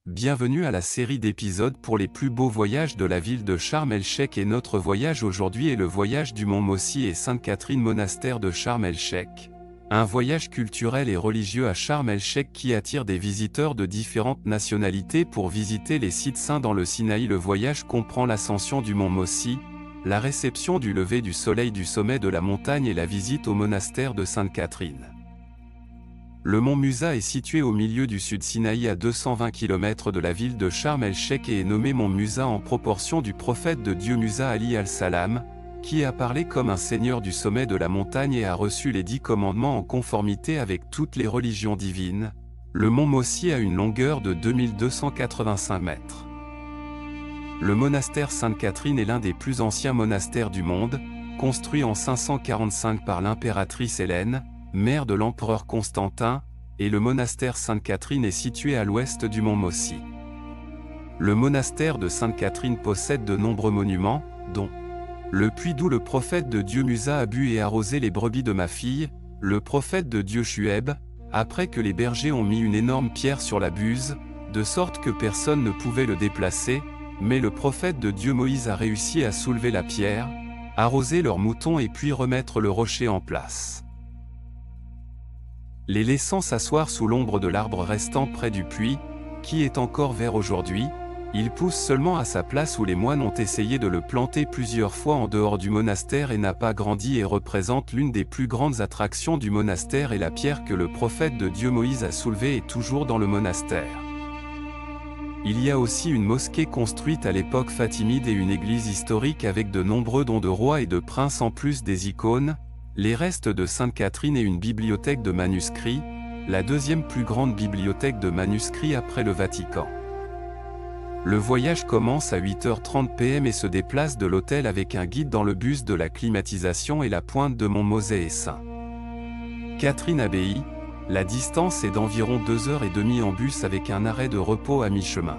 Bienvenue à la série d'épisodes pour les plus beaux voyages de la ville de Sharm el-Sheikh et notre voyage aujourd'hui est le voyage du mont Mossi et Sainte-Catherine monastère de Sharm el-Sheikh. Un voyage culturel et religieux à Sharm el-Sheikh qui attire des visiteurs de différentes nationalités pour visiter les sites saints dans le Sinaï. Le voyage comprend l'ascension du mont Mossi, la réception du lever du soleil du sommet de la montagne et la visite au monastère de Sainte-Catherine. Le mont Musa est situé au milieu du Sud Sinaï à 220 km de la ville de Sharm el-Sheikh et est nommé mont Musa en proportion du prophète de Dieu Musa Ali al-Salam, qui a parlé comme un seigneur du sommet de la montagne et a reçu les 10 commandements en conformité avec toutes les religions divines. Le mont Mossi a une longueur de 2285 mètres. Le monastère Sainte-Catherine est l'un des plus anciens monastères du monde, construit en 545 par l'impératrice Hélène, mère de l'empereur Constantin, et le monastère Sainte-Catherine est situé à l'ouest du mont Mossi. Le monastère de Sainte-Catherine possède de nombreux monuments, dont le puits d'où le prophète de Dieu Musa a bu et arrosé les brebis de ma fille, le prophète de Dieu Shuaib, après que les bergers ont mis une énorme pierre sur la buse, de sorte que personne ne pouvait le déplacer, mais le prophète de Dieu Moïse a réussi à soulever la pierre, arroser leurs moutons et puis remettre le rocher en place. Les laissant s'asseoir sous l'ombre de l'arbre restant près du puits, qui est encore vert aujourd'hui, il pousse seulement à sa place où les moines ont essayé de le planter plusieurs fois en dehors du monastère et n'a pas grandi et représente l'une des plus grandes attractions du monastère et la pierre que le prophète de Dieu Moïse a soulevée est toujours dans le monastère. Il y a aussi une mosquée construite à l'époque fatimide et une église historique avec de nombreux dons de rois et de princes en plus des icônes, les restes de Sainte-Catherine et une bibliothèque de manuscrits, la deuxième plus grande bibliothèque de manuscrits après le Vatican. Le voyage commence à 8h30 p.m. et se déplace de l'hôtel avec un guide dans le bus de la climatisation et la pointe de Mont Mosè et Sainte-Catherine Abbaye. La distance est d'environ 2h30 en bus avec un arrêt de repos à mi-chemin.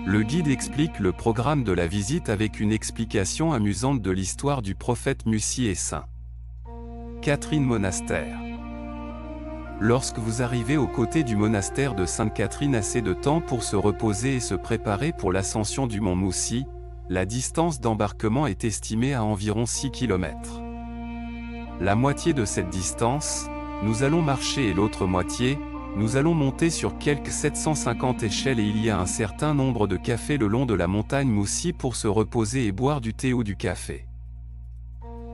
Le guide explique le programme de la visite avec une explication amusante de l'histoire du prophète Mossi et Sainte-Catherine monastère. Lorsque vous arrivez aux côtés du monastère de Sainte-Catherine, assez de temps pour se reposer et se préparer pour l'ascension du mont Mossi, la distance d'embarquement est estimée à environ 6 km. La moitié de cette distance, nous allons marcher et l'autre moitié, nous allons monter sur quelques 750 échelles et il y a un certain nombre de cafés le long de la montagne Mossi pour se reposer et boire du thé ou du café.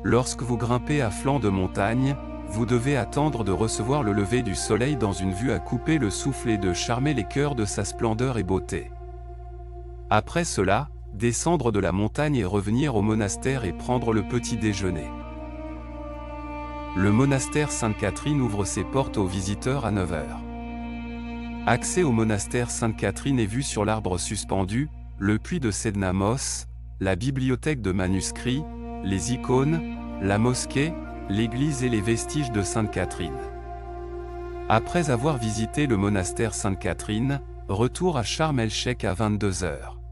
Lorsque vous grimpez à flanc de montagne, vous devez attendre de recevoir le lever du soleil dans une vue à couper le souffle et de charmer les cœurs de sa splendeur et beauté. Après cela, descendre de la montagne et revenir au monastère et prendre le petit déjeuner. Le monastère Sainte-Catherine ouvre ses portes aux visiteurs à 9h. Accès au monastère Sainte-Catherine est vu sur l'arbre suspendu, le puits de Sedna Mos, la bibliothèque de manuscrits, les icônes, la mosquée, l'église et les vestiges de Sainte-Catherine. Après avoir visité le monastère Sainte-Catherine, retour à Sharm el-Sheikh à 22h.